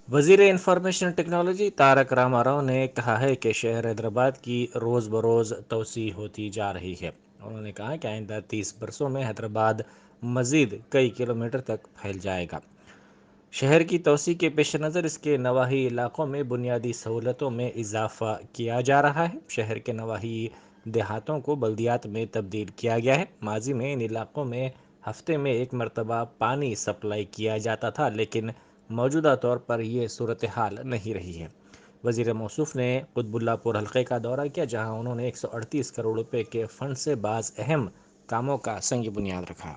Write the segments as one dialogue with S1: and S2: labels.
S1: وزیر information technology Tarak Rama Rao نے کہا ہے کہ شہر حیدرآباد کی روز بروز توسیع ہوتی جا رہی ہے۔ انہوں نے کہا کہ آئندہ 30 برسوں میں حیدرآباد مزید کئی کلومیٹر تک پھیل جائے گا۔ شہر کی توسیع کے پیش نظر اس کے نواحی علاقوں میں بنیادی سہولتوں میں اضافہ کیا جا رہا ہے۔ شہر کے نواحی دیہاتوں کو بلدیات میں تبدیل کیا گیا ہے۔ ماضی میں ان علاقوں میں ہفتے میں ایک مرتبہ پانی سپلائی کیا جاتا تھا، لیکن موجودہ طور پر یہ صورتحال نہیں رہی ہے۔ وزیر موصوف نے قطب اللہ پور حلقے کا دورہ کیا، جہاں انہوں نے 138 کروڑ روپے کے فنڈ سے بعض اہم کاموں کا سنگ بنیاد رکھا۔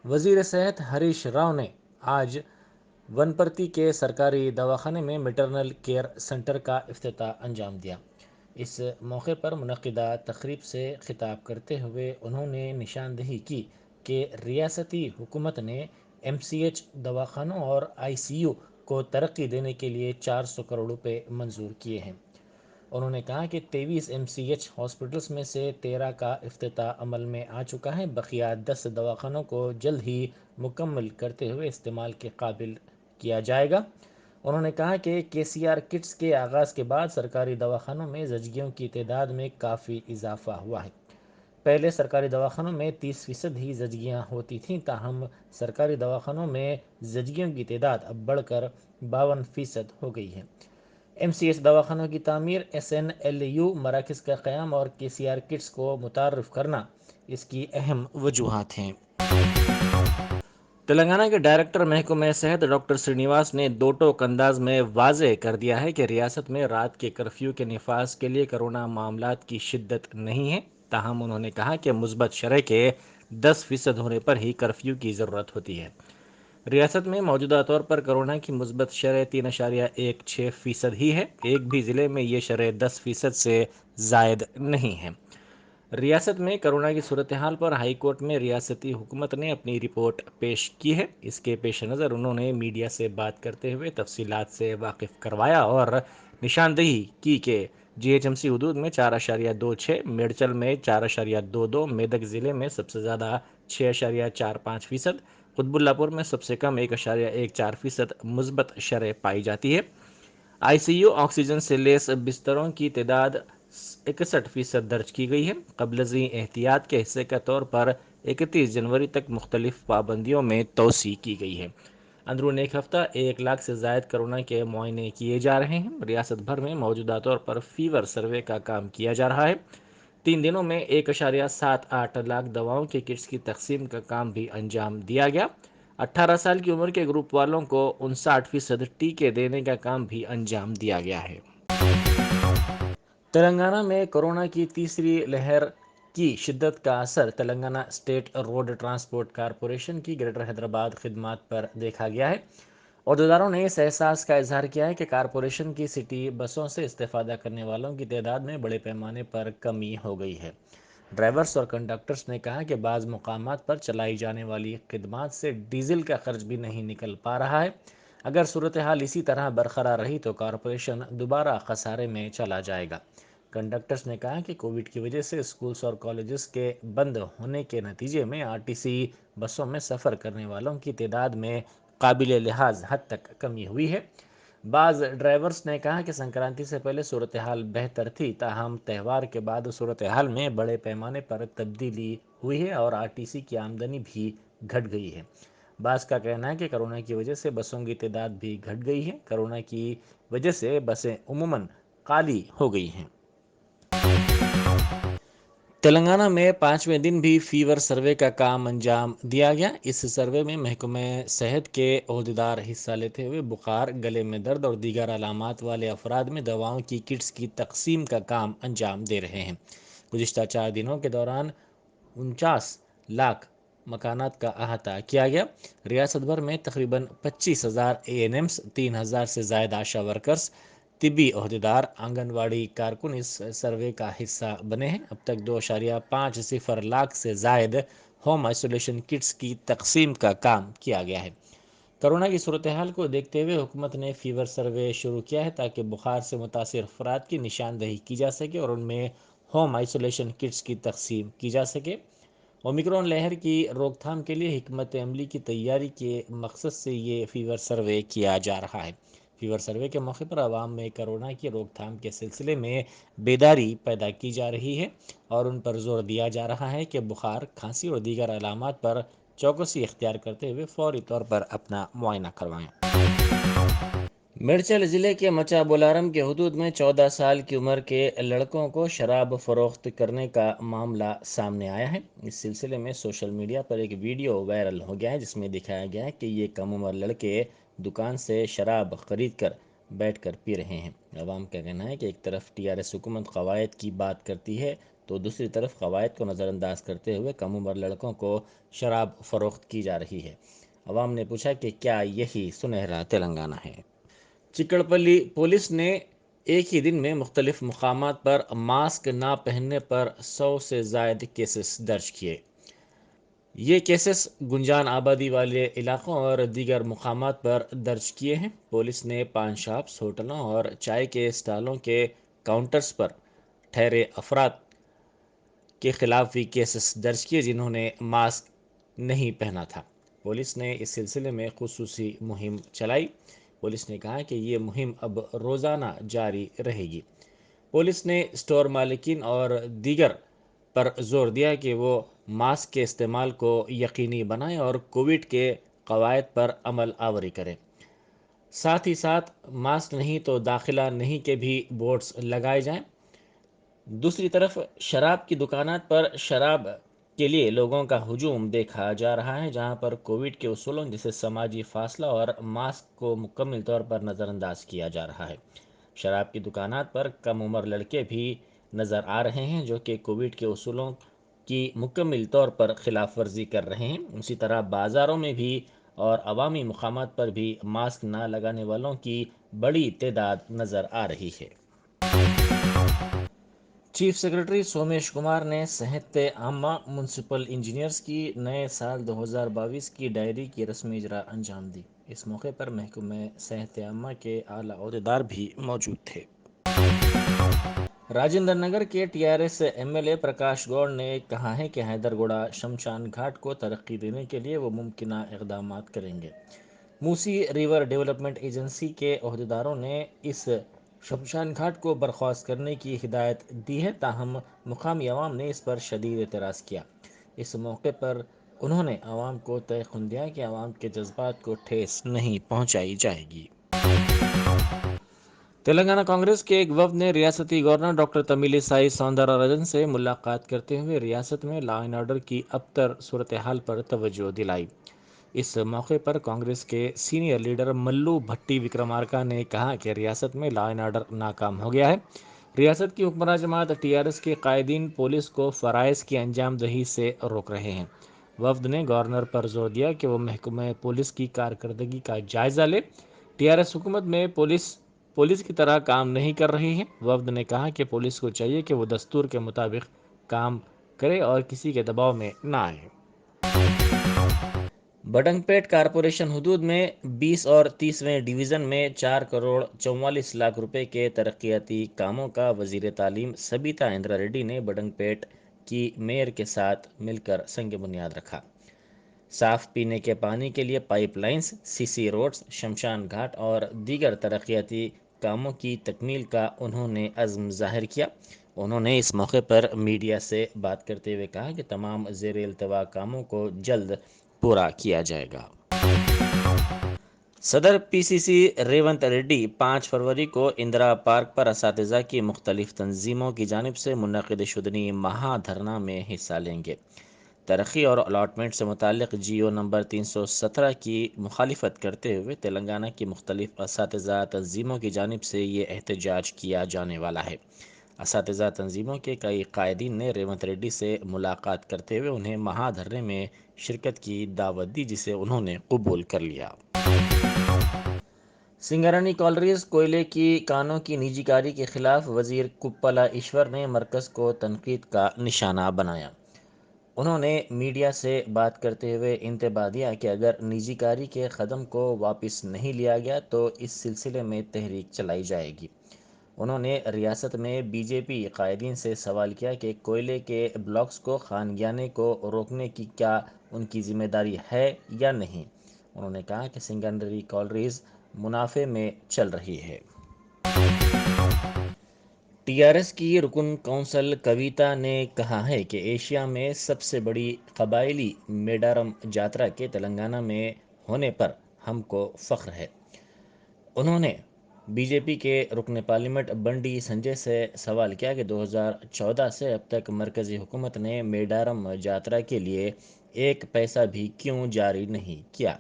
S1: وزیر صحت ہریش راؤ نے آج ونپرتی کے سرکاری دواخانے میں میٹرنل کیئر سینٹر کا افتتاح انجام دیا۔ اس موقع پر منعقدہ تقریب سے خطاب کرتے ہوئے انہوں نے نشاندہی کی کہ ریاستی حکومت نے ایم سی ایچ دواخانوں اور آئی سی یو کو ترقی دینے کے لیے 400 کروڑ روپے منظور کیے ہیں۔ انہوں نے کہا کہ 23 ایم سی ایچ ہاسپٹلس میں سے 13 کا افتتاح عمل میں آ چکا ہے۔ بقیہ 10 دواخانوں کو جلد ہی مکمل کرتے ہوئے استعمال کے قابل کیا جائے گا۔ انہوں نے کہا کہ کے سی آر کٹس کے آغاز کے بعد سرکاری دواخانوں میں زچگیوں کی تعداد میں کافی اضافہ ہوا ہے۔ پہلے سرکاری دواخانوں میں 30% ہی زچگیاں ہوتی تھیں، تاہم سرکاری دواخانوں میں زچگیوں کی تعداد اب بڑھ کر 52% ہو گئی ہے۔ ایم سی ایچ دواخانوں کی تعمیر، ایس این ایل یو مراکز کا قیام اور کے سی آر کٹس کو متعارف کرنا اس کی اہم وجوہات ہیں۔ تلنگانہ کے ڈائریکٹر محکمہ صحت ڈاکٹر سرینیواس نے دو ٹوک انداز میں واضح کر دیا ہے کہ ریاست میں رات کے کرفیو کے نفاذ کے لیے کرونا معاملات کی شدت نہیں ہے۔ تاہم انہوں نے کہا کہ مثبت شرح کے 10% ہونے پر ہی کرفیو کی ضرورت ہوتی ہے۔ ریاست میں موجودہ طور پر کرونا کی مثبت شرح 3.16% ہی ہے۔ ایک بھی ضلع میں یہ شرح 10% سے زائد نہیں ہے۔ ریاست میں کرونا کی صورتحال پر ہائی کورٹ میں ریاستی حکومت نے اپنی رپورٹ پیش کی ہے۔ اس کے پیش نظر انہوں نے میڈیا سے بات کرتے ہوئے تفصیلات سے واقف کروایا اور نشاندہی کی کہ جی ایچ ایم سی حدود میں 4.26، میڈچل میں 4.22، میدک ضلع میں سب سے زیادہ 6.45%، قطب اللہ پور میں سب سے کم 1.14% مثبت شرح پائی جاتی ہے۔ آئی سی یو آکسیجن سے لیس بستروں کی تعداد 61% درج کی گئی ہے۔ قبل ازیں احتیاط کے حصے کے طور پر 31 جنوری تک مختلف پابندیوں میں توسیع کی گئی ہے۔ اندرون ایک ہفتہ 1 لاکھ سے زائد کرونا کے معائنے کیے جا رہے ہیں۔ ریاست بھر میں موجودہ طور پر فیور سروے کا کام کیا جا رہا ہے۔ 3 دنوں میں 1.78 لاکھ دواؤں کے کٹس کی تقسیم کا کام بھی انجام دیا گیا۔ 18 سال کی عمر کے گروپ والوں کو 59% ٹیکے دینے کا کام بھی انجام دیا گیا ہے۔ تلنگانہ میں کورونا کی تیسری لہر کی شدت کا اثر Telangana state road transport corporation کی گریٹر حیدرآباد خدمات پر دیکھا گیا ہے۔ عہدیداروں نے اس احساس کا اظہار کیا ہے کہ کارپوریشن کی سٹی بسوں سے استفادہ کرنے والوں کی تعداد میں بڑے پیمانے پر کمی ہو گئی ہے۔ ڈرائیورز اور کنڈکٹرز نے کہا کہ بعض مقامات پر چلائی جانے والی خدمات سے ڈیزل کا خرچ بھی نہیں نکل پا رہا ہے۔ اگر صورتحال اسی طرح برقرار رہی تو کارپوریشن دوبارہ خسارے میں چلا جائے گا۔ کنڈکٹرز نے کہا کہ کووڈ کی وجہ سے اسکولز اور کالجز کے بند ہونے کے نتیجے میں آر ٹی سی بسوں میں سفر کرنے والوں کی تعداد میں قابل لحاظ حد تک کمی ہوئی ہے۔ بعض ڈرائیورز نے کہا کہ سنکرانتی سے پہلے صورتحال بہتر تھی، تاہم تہوار کے بعد صورتحال میں بڑے پیمانے پر تبدیلی ہوئی ہے اور آر ٹی سی کی آمدنی بھی گھٹ گئی ہے۔ بعض کا کہنا ہے کہ کرونا کی وجہ سے بسوں کی تعداد بھی گھٹ گئی ہے۔ کرونا کی وجہ سے بسیں عموماً خالی ہو گئی ہیں۔ تلنگانہ میں 5ویں دن بھی فیور سروے کا کام انجام دیا گیا۔ اس سروے میں محکمہ صحت کے عہدیدار حصہ لیتے ہوئے بخار، گلے میں درد اور دیگر علامات والے افراد میں دواؤں کی کٹس کی تقسیم کا کام انجام دے رہے ہیں۔ گزشتہ 4 دنوں کے دوران 49 لاکھ مکانات کا احاطہ کیا گیا۔ ریاست بھر میں تقریباً 25,000 اے این ایمز، 3,000 سے زائد آشا ورکرز، طبی عہدیدار، آنگن واڑی کارکن اس سروے کا حصہ بنے ہیں۔ اب تک 2.50 لاکھ سے زائد ہوم آئسولیشن کٹس کی تقسیم کا کام کیا گیا ہے۔ کرونا کی صورتحال کو دیکھتے ہوئے حکومت نے فیور سروے شروع کیا ہے تاکہ بخار سے متاثر افراد کی نشاندہی کی جا سکے اور ان میں ہوم آئسولیشن کٹس کی تقسیم کی جا سکے۔ اومیکرون لہر کی روک تھام کے لیے حکمت عملی کی تیاری کے مقصد سے یہ فیور سروے کیا جا رہا ہے۔ فیور سروے کے موقع پر عوام میں کرونا کی روک تھام کے سلسلے میں بیداری پیدا کی جا رہی ہے اور ان پر زور دیا جا رہا ہے کہ بخار، کھانسی اور دیگر علامات پر چوکسی اختیار کرتے ہوئے فوری طور پر اپنا معائنہ کروائیں۔ مرچل ضلع کے مچا بولارم کے حدود میں 14 سال کی عمر کے لڑکوں کو شراب فروخت کرنے کا معاملہ سامنے آیا ہے۔ اس سلسلے میں سوشل میڈیا پر ایک ویڈیو وائرل ہو گیا ہے جس میں دکھایا گیا ہے کہ یہ کم عمر لڑکے دکان سے شراب خرید کر بیٹھ کر پی رہے ہیں۔ عوام کا کہنا ہے کہ ایک طرف TRS حکومت قواعد کی بات کرتی ہے تو دوسری طرف قواعد کو نظر انداز کرتے ہوئے کم عمر لڑکوں کو شراب فروخت کی جا رہی ہے۔ عوام نے پوچھا کہ کیا یہی سنہرا تلنگانہ ہے؟ چکڑپلی پولیس نے ایک ہی دن میں مختلف مقامات پر ماسک نہ پہننے پر 100 سے زائد کیسز درج کیے۔ یہ کیسز گنجان آبادی والے علاقوں اور دیگر مقامات پر درج کیے ہیں۔ پولیس نے پان شاپس، ہوٹلوں اور چائے کے اسٹالوں کے کاؤنٹرز پر ٹھہرے افراد کے خلاف بھی کیسز درج کیے جنہوں نے ماسک نہیں پہنا تھا۔ پولیس نے اس سلسلے میں خصوصی مہم چلائی۔ پولیس نے کہا کہ یہ مہم اب روزانہ جاری رہے گی۔ پولیس نے اسٹور مالکین اور دیگر پر زور دیا کہ وہ ماسک کے استعمال کو یقینی بنائیں اور کووڈ کے قواعد پر عمل آوری کریں۔ ساتھ ہی ساتھ ماسک نہیں تو داخلہ نہیں کے بھی بورڈز لگائے جائیں۔ دوسری طرف شراب کی دکانات پر شراب کے لیے لوگوں کا ہجوم دیکھا جا رہا ہے، جہاں پر کووڈ کے اصولوں جیسے سماجی فاصلہ اور ماسک کو مکمل طور پر نظر انداز کیا جا رہا ہے۔ شراب کی دکانات پر کم عمر لڑکے بھی نظر آ رہے ہیں جو کہ کووڈ کے اصولوں کی مکمل طور پر خلاف ورزی کر رہے ہیں۔ اسی طرح بازاروں میں بھی اور عوامی مقامات پر بھی ماسک نہ لگانے والوں کی بڑی تعداد نظر آ رہی ہے۔ چیف سیکرٹری سومیش کمار نے صحت عامہ میونسپل انجینئرز کی نئے سال 2022 کی ڈائری کی رسمی اجرا انجام دی۔ اس موقع پر محکمہ صحت عامہ کے اعلیٰ عہدیدار بھی موجود تھے۔ راجندر نگر کے TRS MLA پرکاش گوڑ نے کہا ہے کہ حیدرگوڑہ شمشان گھاٹ کو ترقی دینے کے لیے وہ ممکنہ اقدامات کریں گے۔ موسی ریور ڈیولپمنٹ ایجنسی کے عہدیداروں نے اس شمشان گھاٹ کو برخواست کرنے کی ہدایت دی ہے، تاہم مقامی عوام نے اس پر شدید اعتراض کیا۔ اس موقع پر انہوں نے عوام کو تیقن دیا کہ عوام کے جذبات کو ٹھیس نہیں پہنچائی جائے گی۔ تلنگانہ کانگریس کے ایک وفد نے ریاستی گورنر ڈاکٹر تمیلی سائی سوندرا راجن سے ملاقات کرتے ہوئے ریاست میں لا اینڈ آرڈر کی ابتر صورتحال پر توجہ دلائی۔ اس موقع پر کانگریس کے سینئر لیڈر ملو بھٹی وکرمارکا نے کہا کہ ریاست میں لا اینڈ آرڈر ناکام ہو گیا ہے۔ ریاست کی حکمراں جماعت TRS کے قائدین پولیس کو فرائض کی انجام دہی سے روک رہے ہیں۔ وفد نے گورنر پر زور دیا کہ وہ محکمہ پولیس کی کارکردگی کا جائزہ لے۔ TRS حکومت میں پولیس کی طرح کام نہیں کر رہی ہے۔ وفد نے کہا کہ پولیس کو چاہیے کہ وہ دستور کے مطابق کام کرے اور کسی کے دباؤ میں نہ آئے۔ بڈنگ پیٹ کارپوریشن حدود میں 20 اور 30ویں ڈویژن میں 4 کروڑ 44 لاکھ روپے کے ترقیاتی کاموں کا وزیر تعلیم سبیتا اندرا ریڈی نے بڈنگ پیٹ کی میئر کے ساتھ مل کر سنگ بنیاد رکھا۔ صاف پینے کے پانی کے لیے پائپ لائنز، CC روڈز، شمشان گھاٹ اور دیگر ترقیاتی کاموں کی تکمیل کا انہوں نے عزم ظاہر کیا۔ انہوں نے اس موقع پر میڈیا سے بات کرتے ہوئے کہا کہ تمام زیر التواء کاموں کو جلد پورا کیا جائے گا۔ صدر PCC ریونت ریڈی 5 فروری کو اندرا پارک پر اساتذہ کی مختلف تنظیموں کی جانب سے منعقد شدنی مہا دھرنا میں حصہ لیں گے۔ ترقی اور الاٹمنٹ سے متعلق GO نمبر 317 کی مخالفت کرتے ہوئے تلنگانہ کی مختلف اساتذہ تنظیموں کی جانب سے یہ احتجاج کیا جانے والا ہے۔ اساتذہ تنظیموں کے کئی قائدین نے ریونت ریڈی سے ملاقات کرتے ہوئے انہیں مہا دھرنے میں شرکت کی دعوت دی، جسے انہوں نے قبول کر لیا۔ سنگرانی کالریز کوئلے کی کانوں کی نجی کاری کے خلاف وزیر کپلا ایشور نے مرکز کو تنقید کا نشانہ بنایا۔ انہوں نے میڈیا سے بات کرتے ہوئے انتباہ دیا کہ اگر نجی کاری کے قدم کو واپس نہیں لیا گیا تو اس سلسلے میں تحریک چلائی جائے گی۔ انہوں نے ریاست میں بی جے پی قائدین سے سوال کیا کہ کوئلے کے بلاکس کو خانگیانے کو روکنے کی کیا ان کی ذمہ داری ہے یا نہیں۔ انہوں نے کہا کہ سیکنڈری کالریز منافع میں چل رہی ہے۔ ٹی آر ایس کی رکن کونسل کویتا نے کہا ہے کہ ایشیا میں سب سے بڑی قبائلی میڈارم جاترا کے تلنگانہ میں ہونے پر ہم کو فخر ہے۔ انہوں نے بی جے پی کے رکن پارلیمنٹ بنڈی سنجے سے سوال کیا کہ 2014 سے اب تک مرکزی حکومت نے میڈارم جاترا کے لیے ایک پیسہ بھی کیوں جاری نہیں کیا۔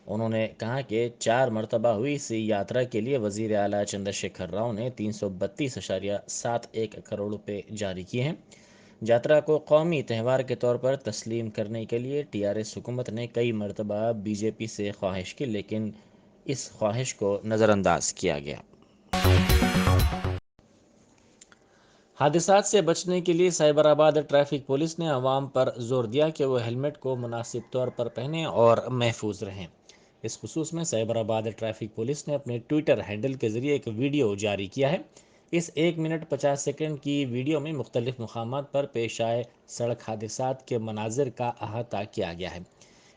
S1: انہوں نے کہا کہ 4 مرتبہ ہوئی اسی یاترا کے لیے وزیر اعلیٰ چندر شیکھر راؤ نے 332.71 کروڑ روپے جاری کیے ہیں۔ جاترا کو قومی تہوار کے طور پر تسلیم کرنے کے لیے ٹی آر ایس حکومت نے کئی مرتبہ بی جے پی سے خواہش کی، لیکن اس خواہش کو نظر انداز کیا گیا۔ حادثات سے بچنے کے لیے سائبر آباد ٹریفک پولیس نے عوام پر زور دیا کہ وہ ہیلمٹ کو مناسب طور پر پہنیں اور محفوظ رہیں۔ اس خصوص میں سائبر آباد ٹریفک پولیس نے اپنے ٹویٹر ہینڈل کے ذریعے ایک ویڈیو جاری کیا ہے۔ اس 1 منٹ 50 سیکنڈ کی ویڈیو میں مختلف مقامات پر پیش آئے سڑک حادثات کے مناظر کا احاطہ کیا گیا ہے۔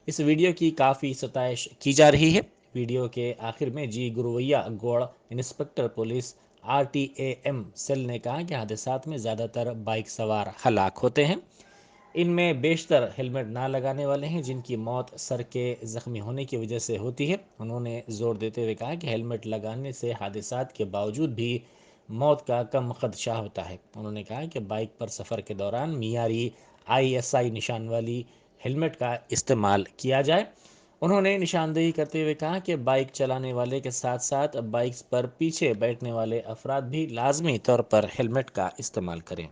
S1: اس ویڈیو کی کافی ستائش کی جا رہی ہے۔ ویڈیو کے آخر میں جی گرویا گوڑ انسپکٹر پولیس RTAM سیل نے کہا کہ حادثات میں زیادہ تر بائک سوار ہلاک ہوتے ہیں۔ ان میں بیشتر ہیلمٹ نہ لگانے والے ہیں، جن کی موت سر کے زخمی ہونے کی وجہ سے ہوتی ہے۔ انہوں نے زور دیتے ہوئے کہا کہ ہیلمٹ لگانے سے حادثات کے باوجود بھی موت کا کم خدشہ ہوتا ہے۔ انہوں نے کہا کہ بائک پر سفر کے دوران معیاری ISI نشان والی ہیلمٹ کا استعمال کیا جائے۔ انہوں نے نشاندہی کرتے ہوئے کہا کہ بائک چلانے والے کے ساتھ ساتھ بائکس پر پیچھے بیٹھنے والے افراد بھی لازمی طور پر ہیلمٹ کا استعمال کریں۔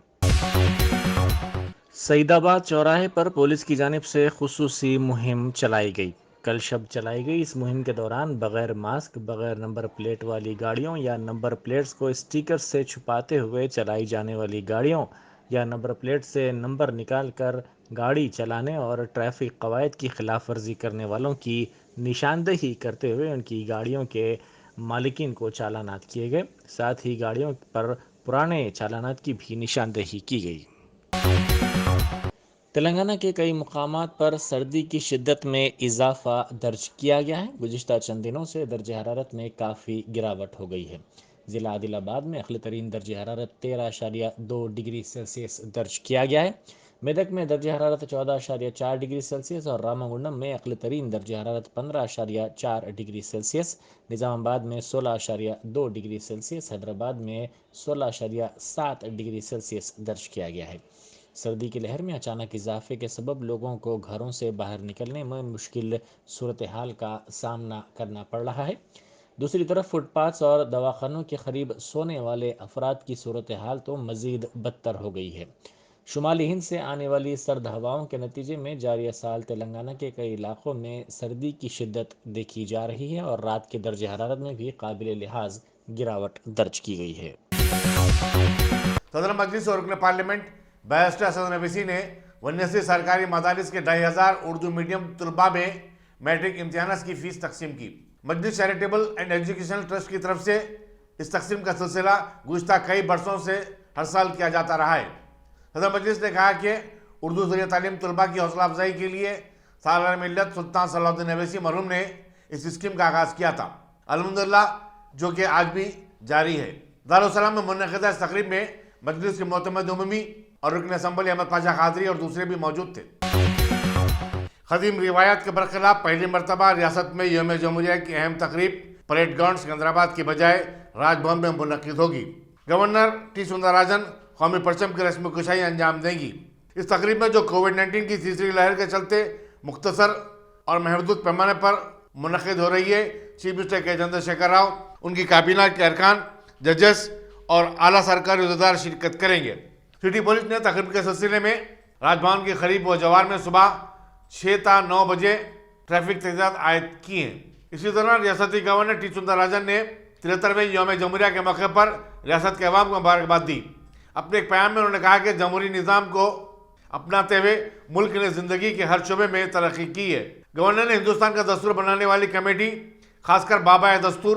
S1: سعید آباد چوراہے پر پولیس کی جانب سے خصوصی مہم چلائی گئی۔ کل شب چلائی گئی اس مہم کے دوران بغیر ماسک، بغیر نمبر پلیٹ والی گاڑیوں یا نمبر پلیٹس کو اسٹیکر سے چھپاتے ہوئے چلائی جانے والی گاڑیوں یا نمبر پلیٹ سے نمبر نکال کر گاڑی چلانے اور ٹریفک قواعد کی خلاف ورزی کرنے والوں کی نشاندہی کرتے ہوئے ان کی گاڑیوں کے مالکین کو چالانات کیے گئے۔ ساتھ ہی گاڑیوں پر پرانے چالانات کی بھی نشاندہی کی گئی۔ تلنگانہ کے کئی مقامات پر سردی کی شدت میں اضافہ درج کیا گیا ہے۔ گزشتہ چند دنوں سے درجہ حرارت میں کافی گراوٹ ہو گئی ہے۔ ضلع عادل آباد میں اقلی ترین درجہ حرارت 13.2 ڈگری سیلسیس درج کیا گیا ہے۔ میدک میں درجہ حرارت 14.4 ڈگری سیلسیس اور راما گنڈم میں اقلی ترین درجہ حرارت 15.4 ڈگری سیلسیس، نظام آباد میں 16.2 ڈگری سیلسیس، حیدرآباد میں 16.7 ڈگری سیلسیس درج کیا گیا ہے۔ سردی کی لہر میں اچانک اضافے کے سبب لوگوں کو گھروں سے باہر نکلنے میں مشکل صورتحال کا سامنا کرنا پڑ رہا ہے۔ دوسری طرف فٹ پاتھس اور دواخانوں کے قریب سونے والے افراد کی صورتحال تو مزید بدتر ہو گئی ہے۔ شمالی ہند سے آنے والی سرد ہواؤں کے نتیجے میں جاریہ سال تلنگانہ کے کئی علاقوں میں سردی کی شدت دیکھی جا رہی ہے اور رات کے درجہ حرارت میں بھی قابل لحاظ گراوٹ درج کی گئی ہے۔
S2: صدر مجلس اور رکن پارلیمنٹ بیرسٹر اسد اویسی نے 79 سرکاری مدارس کے 2500 اردو میڈیم طلباء میں میٹرک امتحانات کی فیس تقسیم کی۔ مجلس چیریٹیبل اینڈ ایجوکیشنل ٹرسٹ کی طرف سے اس تقسیم کا سلسلہ گزشتہ کئی برسوں سے ہر سال کیا جاتا رہا ہے۔ صدر مجلس نے کہا کہ اردو ذریعہ تعلیم طلباء کی حوصلہ افزائی کے لیے سالار ملت سلطان صلاح الدین اویسی مرحوم نے اس اسکیم کا آغاز کیا تھا، الحمدللہ، جو کہ آج بھی جاری ہے۔ دارالسلام میں منعقدہ اس تقریب میں مجلس کے معتمد عمومی اور رکن اسمبلی احمد پاشا قادری اور دوسرے بھی موجود تھے۔ قدیم روایات کے برخلاف پہلی مرتبہ ریاست میں یوم جمہوریہ کی اہم تقریب پریڈ گراؤنڈ سکندرآباد کی بجائے راج بھون میں منعقد ہوگی۔ گورنر ٹی سوندراراجن قومی پرچم کی رسم کشائی انجام دیں گی۔ اس تقریب میں جو کووڈ-19 کی تیسری لہر کے چلتے مختصر اور محدود پیمانے پر منعقد ہو رہی ہے، چیف منسٹر کے چندر شیکھر راؤ، ان کی کابینہ کے ارکان، ججز اور اعلیٰ سرکاری عہدیدار شرکت کریں گے۔ سٹی پولیس نے تقریب کے سلسلے میں راج بھون کے قریب و جوار میں صبح 6 تا 9 بجے ٹریفک تحفظات عائد کی ہیں۔ اسی طرح ریاستی گورنر ٹی سوندراراجن نے 73ویں یوم جمہوریہ کے موقع پر ریاست کے عوام کو مبارکباد دی۔ اپنے ایک پیام میں انہوں نے کہا کہ جمہوری نظام کو اپناتے ہوئے ملک نے زندگی کے ہر شعبے میں ترقی کی ہے۔ گورنر نے ہندوستان کا دستور بنانے والی کمیٹی، خاص کر بابا دستور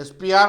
S2: SPR